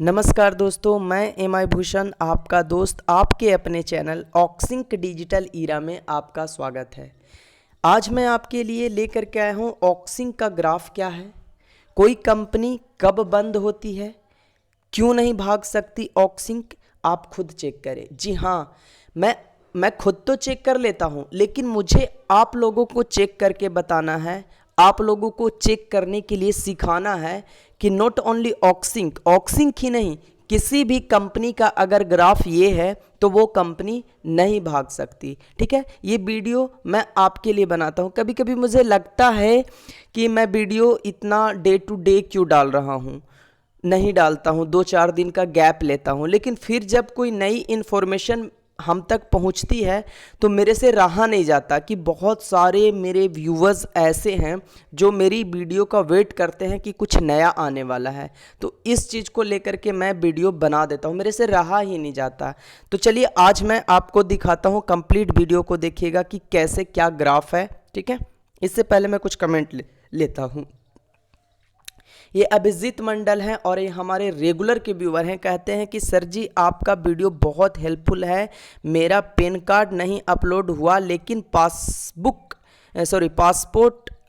नमस्कार दोस्तों, मैं एम.आई. भूषण आपका दोस्त आपके अपने चैनल ऑक्सिंक डिजिटल ईरा में आपका स्वागत है। आज मैं आपके लिए लेकर के आया हूँ ऑक्सिंक का ग्राफ क्या है, कोई कंपनी कब बंद होती है, क्यों नहीं भाग सकती ऑक्सिंक, आप खुद चेक करें। जी हाँ, मैं खुद तो चेक कर लेता हूँ, लेकिन मुझे आप लोगों को चेक करके बताना है, आप लोगों को चेक करने के लिए सिखाना है कि नॉट ओनली ऑक्सिंक ही नहीं, किसी भी कंपनी का अगर ग्राफ ये है तो वो कंपनी नहीं भाग सकती। ठीक है, ये वीडियो मैं आपके लिए बनाता हूँ। कभी कभी मुझे लगता है कि मैं वीडियो इतना डे टू डे क्यों डाल रहा हूँ, नहीं डालता हूँ, 2-4 दिन का गैप लेता हूँ, लेकिन फिर जब कोई नई इन्फॉर्मेशन हम तक पहुँचती है तो मेरे से रहा नहीं जाता कि बहुत सारे मेरे व्यूवर्स ऐसे हैं जो मेरी वीडियो का वेट करते हैं कि कुछ नया आने वाला है, तो इस चीज़ को लेकर के मैं वीडियो बना देता हूँ, मेरे से रहा ही नहीं जाता। तो चलिए आज मैं आपको दिखाता हूँ, कंप्लीट वीडियो को देखिएगा कि कैसे क्या ग्राफ है। ठीक है, इससे पहले मैं कुछ कमेंट लेता हूँ। ये अभिजीत मंडल हैं और ये हमारे रेगुलर के व्यूअर हैं। कहते हैं कि सर जी आपका वीडियो बहुत हेल्पफुल है, मेरा पैन कार्ड नहीं अपलोड हुआ लेकिन पासपोर्ट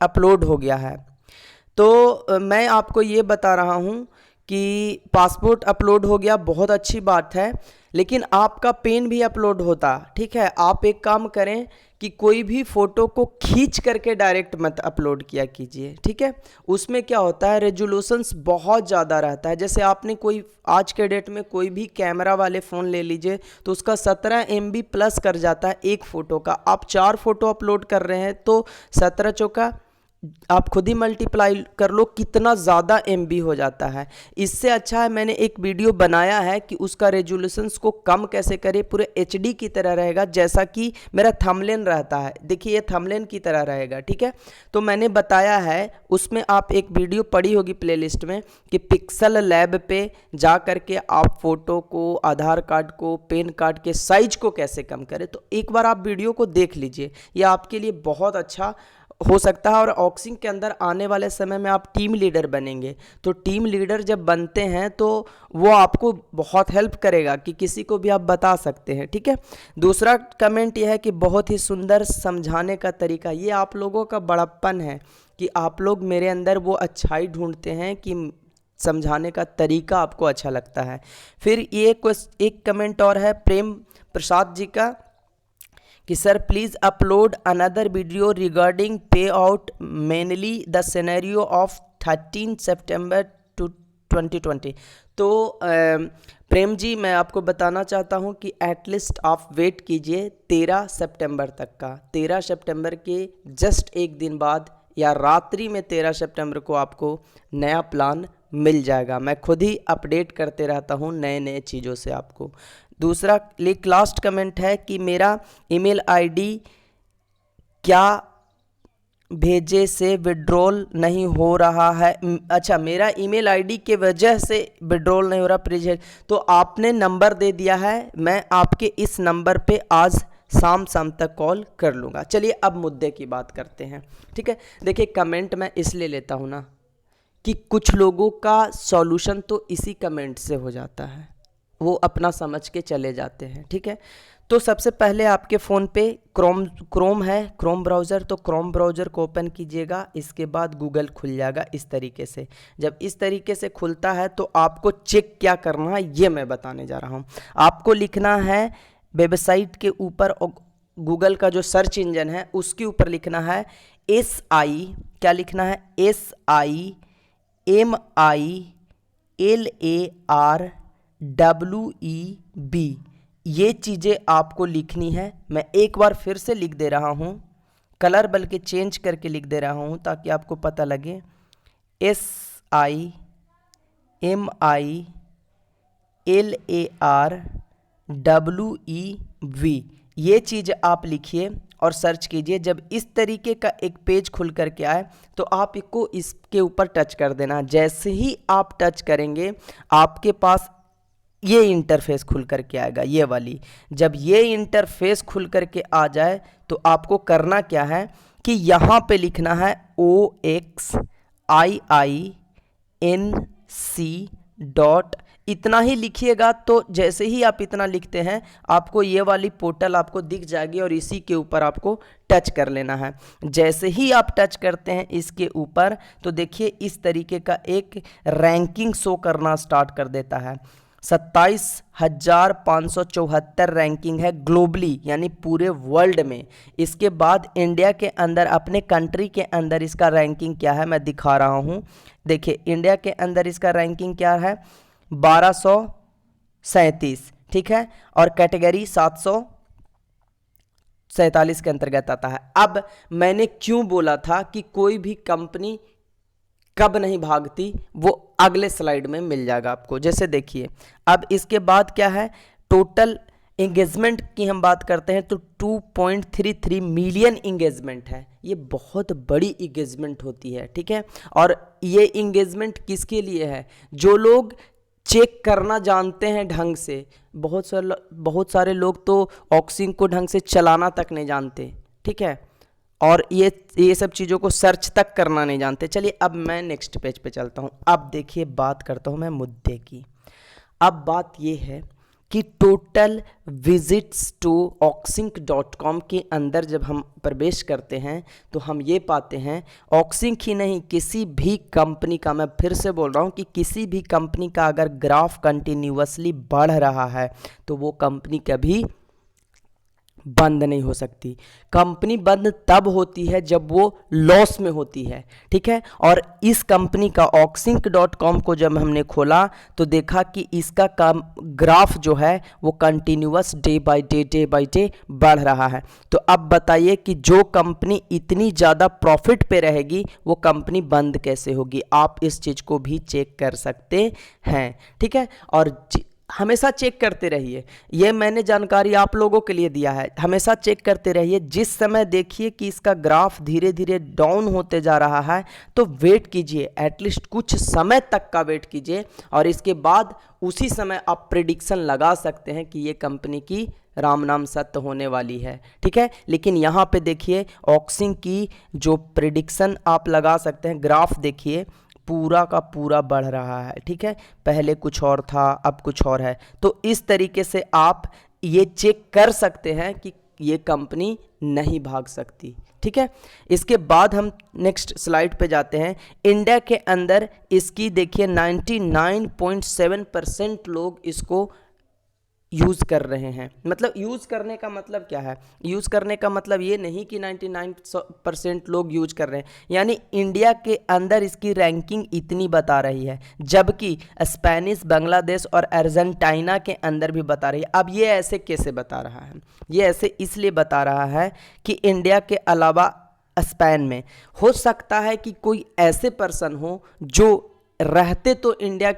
अपलोड हो गया है। तो मैं आपको ये बता रहा हूँ कि पासपोर्ट अपलोड हो गया, बहुत अच्छी बात है, लेकिन आपका पेन भी अपलोड होता। ठीक है, आप एक काम करें कि कोई भी फ़ोटो को खींच करके डायरेक्ट मत अपलोड किया कीजिए। ठीक है, उसमें क्या होता है, रेजोल्यूशंस बहुत ज़्यादा रहता है। जैसे आपने कोई आज के डेट में कोई भी कैमरा वाले फ़ोन ले लीजिए तो उसका 17 MB प्लस कर जाता है एक फ़ोटो का। आप 4 फ़ोटो अपलोड कर रहे हैं तो 17 चौका आप खुद ही मल्टीप्लाई कर लो कितना ज़्यादा MB हो जाता है। इससे अच्छा है मैंने एक वीडियो बनाया है कि उसका रेजोल्यूशंस को कम कैसे करें, पूरे HD की तरह रहेगा, जैसा कि मेरा थंबनेल रहता है। देखिए ये थंबनेल की तरह रहेगा। ठीक है, तो मैंने बताया है, उसमें आप एक वीडियो पड़ी होगी प्लेलिस्ट में कि पिक्सल लैब पे जा करके आप फ़ोटो को, आधार कार्ड को, पैन कार्ड के साइज को कैसे कम करें। तो एक बार आप वीडियो को देख लीजिए, यह आपके लिए बहुत अच्छा हो सकता है। और ऑक्सिंक के अंदर आने वाले समय में आप टीम लीडर बनेंगे, तो टीम लीडर जब बनते हैं तो वो आपको बहुत हेल्प करेगा कि किसी को भी आप बता सकते हैं। ठीक है, दूसरा कमेंट यह है कि बहुत ही सुंदर समझाने का तरीका, ये आप लोगों का बड़प्पन है कि आप लोग मेरे अंदर वो अच्छाई ढूंढते हैं कि समझाने का तरीका आपको अच्छा लगता है। फिर ये एक कमेंट और है प्रेम प्रसाद जी का कि sir please upload another video regarding pay out mainly the scenario of 13 September 2020। तो प्रेम जी मैं आपको बताना चाहता हूं कि एटलीस्ट आप वेट कीजिए 13 सितंबर तक का। 13 सितंबर के जस्ट एक दिन बाद या रात्रि में 13 सितंबर को आपको नया प्लान मिल जाएगा। मैं खुद ही अपडेट करते रहता हूँ नए नए चीज़ों से आपको। दूसरा लास्ट कमेंट है कि मेरा ईमेल आईडी क्या भेजे से विड्रॉल नहीं हो रहा है। अच्छा, मेरा ईमेल आईडी के वजह से विड्रॉल नहीं हो रहा प्लीज। तो आपने नंबर दे दिया है, मैं आपके इस नंबर पे आज शाम तक कॉल कर लूँगा। चलिए अब मुद्दे की बात करते हैं। ठीक है, देखिए कमेंट मैं इसलिए लेता हूँ ना कि कुछ लोगों का सॉल्यूशन तो इसी कमेंट से हो जाता है, वो अपना समझ के चले जाते हैं। ठीक है, तो सबसे पहले आपके फ़ोन पे क्रोम है, क्रोम ब्राउज़र, तो क्रोम ब्राउज़र को ओपन कीजिएगा, इसके बाद गूगल खुल जाएगा इस तरीके से। जब इस तरीके से खुलता है तो आपको चेक क्या करना है ये मैं बताने जा रहा हूँ। आपको लिखना है वेबसाइट के ऊपर, गूगल का जो सर्च इंजन है उसके ऊपर लिखना है SI, क्या लिखना है, SIMILARWEB, ये चीज़ें आपको लिखनी है। मैं एक बार फिर से लिख दे रहा हूँ, कलर बल्कि चेंज करके लिख दे रहा हूँ ताकि आपको पता लगे। SIMILARWEB, ये चीज़ आप लिखिए और सर्च कीजिए। जब इस तरीके का एक पेज खुल करके आए तो आप इसको इसके ऊपर टच कर देना। जैसे ही आप टच करेंगे आपके पास ये इंटरफेस खुल करके आएगा, ये वाली। जब ये इंटरफेस खुल करके आ जाए तो आपको करना क्या है कि यहाँ पे लिखना है OXIINC इतना ही लिखिएगा, तो जैसे ही आप इतना लिखते हैं आपको ये वाली पोर्टल आपको दिख जाएगी और इसी के ऊपर आपको टच कर लेना है। जैसे ही आप टच करते हैं इसके ऊपर तो देखिए इस तरीके का एक रैंकिंग शो करना स्टार्ट कर देता है। 27,574 रैंकिंग है ग्लोबली, यानी पूरे वर्ल्ड में। इसके बाद इंडिया के अंदर, अपने कंट्री के अंदर इसका रैंकिंग क्या है मैं दिखा रहा हूँ। देखिए इंडिया के अंदर इसका रैंकिंग क्या है, 1237, ठीक है, और कैटेगरी 747 के अंतर्गत आता है। अब मैंने क्यों बोला था कि कोई भी कंपनी कब नहीं भागती, वो अगले स्लाइड में मिल जाएगा आपको। जैसे देखिए अब इसके बाद क्या है, टोटल इंगेजमेंट की हम बात करते हैं तो 2.33 मिलियन इंगेजमेंट है। ये बहुत बड़ी इंगेजमेंट होती है, ठीक है। और ये इंगेजमेंट किसके लिए है, जो लोग चेक करना जानते हैं ढंग से। बहुत सारे लोग तो ऑक्सिंग को ढंग से चलाना तक नहीं जानते, ठीक है, और ये सब चीज़ों को सर्च तक करना नहीं जानते। चलिए अब मैं नेक्स्ट पेज पे चलता हूँ। अब देखिए बात करता हूँ मैं मुद्दे की। अब बात ये है कि टोटल विजिट्स टू oxync.com के अंदर जब हम प्रवेश करते हैं तो हम ये पाते हैं, ऑक्सिंक ही नहीं किसी भी कंपनी का, मैं फिर से बोल रहा हूँ कि किसी भी कंपनी का अगर ग्राफ कंटिन्यूअसली बढ़ रहा है तो वो कंपनी कभी बंद नहीं हो सकती। कंपनी बंद तब होती है जब वो लॉस में होती है, ठीक है। और इस कंपनी का oxync.com को जब हमने खोला तो देखा कि इसका ग्राफ जो है वो कंटिन्यूअस डे बाय डे बढ़ रहा है। तो अब बताइए कि जो कंपनी इतनी ज़्यादा प्रॉफिट पे रहेगी वो कंपनी बंद कैसे होगी। आप इस चीज़ को भी चेक कर सकते हैं, ठीक है। और हमेशा चेक करते रहिए, ये मैंने जानकारी आप लोगों के लिए दिया है, हमेशा चेक करते रहिए। जिस समय देखिए कि इसका ग्राफ धीरे धीरे डाउन होते जा रहा है तो वेट कीजिए, एटलीस्ट कुछ समय तक का वेट कीजिए, और इसके बाद उसी समय आप प्रेडिक्शन लगा सकते हैं कि ये कंपनी की राम नाम सत्य होने वाली है, ठीक है। लेकिन यहाँ पे देखिए ऑक्सिंक की जो प्रेडिक्शन आप लगा सकते हैं, ग्राफ देखिए पूरा का पूरा बढ़ रहा है, ठीक है। पहले कुछ और था, अब कुछ और है। तो इस तरीके से आप ये चेक कर सकते हैं कि ये कंपनी नहीं भाग सकती, ठीक है। इसके बाद हम नेक्स्ट स्लाइड पे जाते हैं। इंडिया के अंदर इसकी देखिए 99.7% लोग इसको यूज़ कर रहे हैं। मतलब यूज़ करने का मतलब क्या है, यूज़ करने का मतलब ये नहीं कि 99% लोग यूज कर रहे हैं, यानी इंडिया के अंदर इसकी रैंकिंग इतनी बता रही है, जबकि स्पेनिश, बांग्लादेश और अर्जेंटीना के अंदर भी बता रही है। अब ये ऐसे कैसे बता रहा है, ये ऐसे इसलिए बता रहा है कि इंडिया के अलावा स्पेन में हो सकता है कि कोई ऐसे पर्सन हो जो रहते तो इंडिया,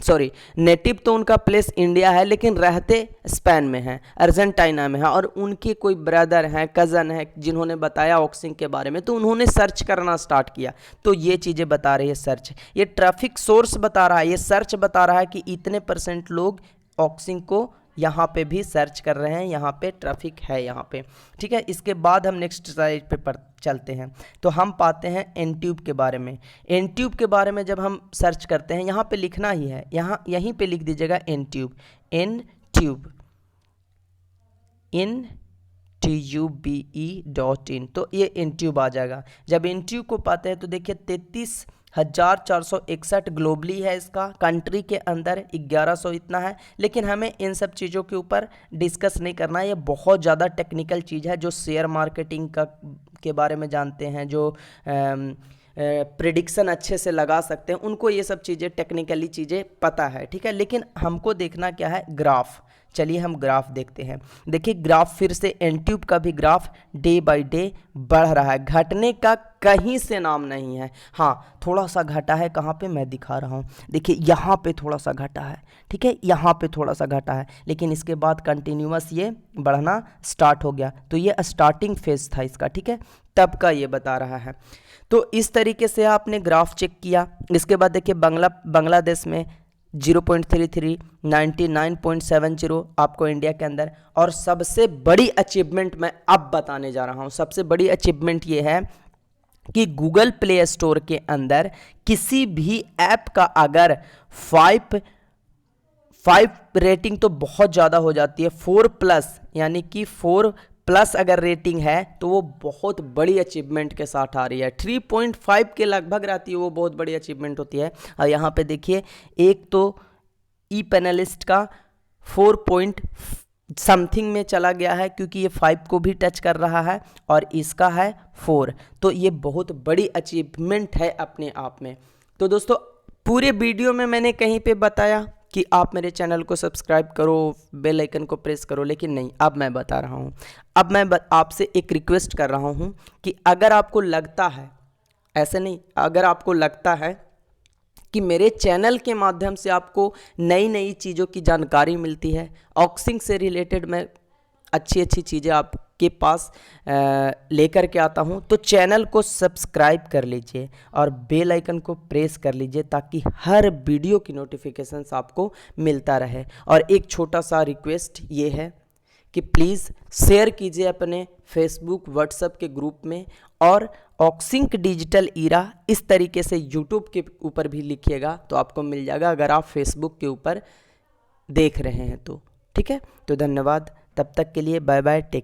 सॉरी नेटिव तो उनका प्लेस इंडिया है लेकिन रहते स्पेन में है, अर्जेंटीना में है, और उनके कोई ब्रदर हैं, कज़न है जिन्होंने बताया ऑक्सिंक के बारे में, तो उन्होंने सर्च करना स्टार्ट किया। तो ये चीज़ें बता रही है सर्च, ये ट्रैफिक सोर्स बता रहा है, ये सर्च बता रहा है कि इतने % लोग ऑक्सिंक को यहाँ पे भी सर्च कर रहे हैं, यहाँ पे ट्रैफिक है यहाँ पे, ठीक है। इसके बाद हम नेक्स्ट स्लाइड पे चलते हैं तो हम पाते हैं एनट्यूब के बारे में। एनट्यूब के बारे में जब हम सर्च करते हैं, यहाँ पे लिखना ही है, यहाँ यहीं पे लिख दीजिएगा एनट्यूब, एनट्यूब, INTUBE.in, तो ये एनट्यूब आ जाएगा। जब एनट्यूब को पाते हैं तो देखिए 33,461 ग्लोबली है इसका, कंट्री के अंदर 1100 इतना है। लेकिन हमें इन सब चीज़ों के ऊपर डिस्कस नहीं करना है, ये बहुत ज़्यादा टेक्निकल चीज़ है। जो शेयर मार्केटिंग के बारे में जानते हैं, जो प्रेडिक्शन अच्छे से लगा सकते हैं, उनको ये सब चीज़ें, टेक्निकली चीज़ें पता है, ठीक है। लेकिन हमको देखना क्या है, ग्राफ। चलिए हम ग्राफ देखते हैं। देखिए ग्राफ फिर से एनट्यूब का भी ग्राफ डे बाय डे बढ़ रहा है, घटने का कहीं से नाम नहीं है। हाँ थोड़ा सा घटा है, कहाँ पे मैं दिखा रहा हूँ, देखिए यहाँ पे थोड़ा सा घटा है, ठीक है, यहाँ पे थोड़ा सा घटा है, लेकिन इसके बाद कंटिन्यूअस ये बढ़ना स्टार्ट हो गया। तो ये स्टार्टिंग फेज था इसका, ठीक है, तब का ये बता रहा है। तो इस तरीके से आपने ग्राफ चेक किया। इसके बाद देखिए बांग्लादेश में 0.33, 99.70 आपको इंडिया के अंदर। और सबसे बड़ी अचीवमेंट मैं अब बताने जा रहा हूँ, सबसे बड़ी अचीवमेंट ये है कि गूगल प्ले स्टोर के अंदर किसी भी ऐप का अगर 5 5 रेटिंग तो बहुत ज़्यादा हो जाती है, 4+, यानी कि 4+ अगर रेटिंग है तो वो बहुत बड़ी अचीवमेंट के साथ आ रही है। 3.5 के लगभग रहती है, वो बहुत बड़ी अचीवमेंट होती है। और यहाँ पे देखिए, एक तो ई पैनलिस्ट का 4 पॉइंट समथिंग में चला गया है, क्योंकि ये 5 को भी टच कर रहा है, और इसका है 4, तो ये बहुत बड़ी अचीवमेंट है अपने आप में। तो दोस्तों, पूरे वीडियो में मैंने कहीं पे बताया कि आप मेरे चैनल को सब्सक्राइब करो, बेल आइकन को प्रेस करो, लेकिन नहीं, अब मैं बता रहा हूँ। अब मैं आपसे एक रिक्वेस्ट कर रहा हूँ कि अगर आपको लगता है, ऐसे नहीं, अगर आपको लगता है कि मेरे चैनल के माध्यम से आपको नई नई चीज़ों की जानकारी मिलती है, ऑक्सिंग से रिलेटेड मैं अच्छी अच्छी चीज़ें आपके पास लेकर के आता हूं, तो चैनल को सब्सक्राइब कर लीजिए और बेल आइकन को प्रेस कर लीजिए, ताकि हर वीडियो की नोटिफिकेशंस आपको मिलता रहे। और एक छोटा सा रिक्वेस्ट ये है कि प्लीज़ शेयर कीजिए अपने फेसबुक, व्हाट्सएप के ग्रुप में, और ऑक्सिंक डिजिटल ईरा इस तरीके से यूट्यूब के ऊपर भी लिखिएगा तो आपको मिल जाएगा, अगर आप फेसबुक के ऊपर देख रहे हैं तो। ठीक है, तो धन्यवाद, तब तक के लिए बाय बाय, टेक।